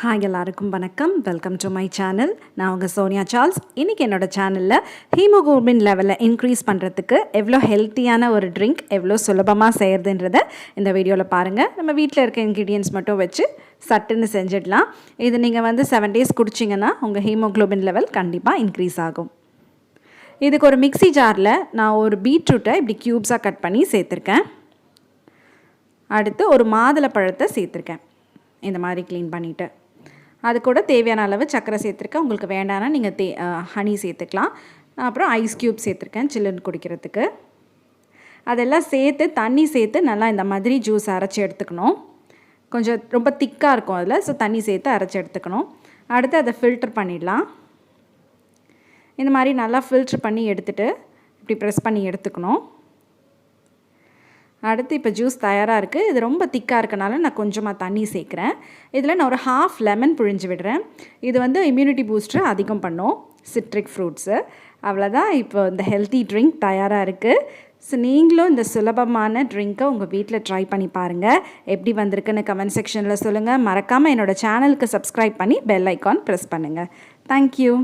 Hi எல்லாருக்கும் வணக்கம். Welcome to my channel. நான் உங்கள் சோனியா சார்ல்ஸ். இன்றைக்கி என்னோடய சேனலில் ஹீமோகுளோபின் லெவலில் இன்க்ரீஸ் பண்ணுறதுக்கு எவ்வளோ ஹெல்த்தியான ஒரு ட்ரிங்க் எவ்வளோ சுலபமாக செய்கிறதுன்றதை இந்த வீடியோவில் பாருங்கள். நம்ம வீட்டில் இருக்க இன்க்ரீடியன்ட்ஸ் மட்டும் வச்சு சட்டுன்னு செஞ்சிடலாம். இது நீங்கள் 7 days குடிச்சிங்கன்னா உங்கள் ஹீமோகுளோபின் லெவல் கண்டிப்பாக இன்க்ரீஸ் ஆகும். இதுக்கு ஒரு மிக்ஸி ஜாரில் நான் ஒரு பீட்ரூட்டை இப்படி க்யூப்ஸாக கட் பண்ணி சேர்த்துருக்கேன். அடுத்து ஒரு மாதுளை பழத்தை சேர்த்துருக்கேன். இந்த மாதிரி க்ளீன் பண்ணிவிட்டு அது கூட தேவையான அளவு சர்க்கரை சேர்த்துருக்கேன். உங்களுக்கு வேண்டாம்னா நீங்கள் ஹனி சேர்த்துக்கலாம். அப்புறம் ஐஸ் க்யூப் சேர்த்துருக்கேன் சில்லுன்னு குடிக்கிறதுக்கு. அதெல்லாம் சேர்த்து தண்ணி சேர்த்து நல்லா இந்த மாதிரி ஜூஸ் அரைச்சி எடுத்துக்கணும். கொஞ்சம் ரொம்ப திக்காக இருக்கும் அதில், ஸோ தண்ணி சேர்த்து அரைச்சி எடுத்துக்கணும். அடுத்து அதை ஃபில்டர் பண்ணிடலாம். இந்த மாதிரி நல்லா ஃபில்ட்ரு பண்ணி எடுத்துகிட்டு இப்படி ப்ரெஸ் பண்ணி எடுத்துக்கணும். அடுத்து இப்போ ஜூஸ் தயாராக இருக்குது. இது ரொம்ப திக்காக இருக்கனால நான் கொஞ்சமாக தண்ணி சேர்க்குறேன். இதில் நான் ஒரு ½ லெமன் புழிஞ்சு விடுறேன். இது இம்யூனிட்டி பூஸ்டர் அதிகம் பண்ணும், சிட்ரிக் ஃப்ரூட்ஸு. அவ்வளோதான், இப்போ இந்த ஹெல்த்தி ட்ரிங்க் தயாராக இருக்குது. ஸோ நீங்களும் இந்த சுலபமான ட்ரிங்க்கை உங்கள் வீட்டில் ட்ரை பண்ணி பாருங்கள். எப்படி வந்திருக்குன்னு கமெண்ட் செக்ஷனில் சொல்லுங்கள். மறக்காமல் என்னோடய சேனலுக்கு சப்ஸ்கிரைப் பண்ணி பெல் ஐக்கான் ப்ரெஸ் பண்ணுங்கள். தேங்க்யூ.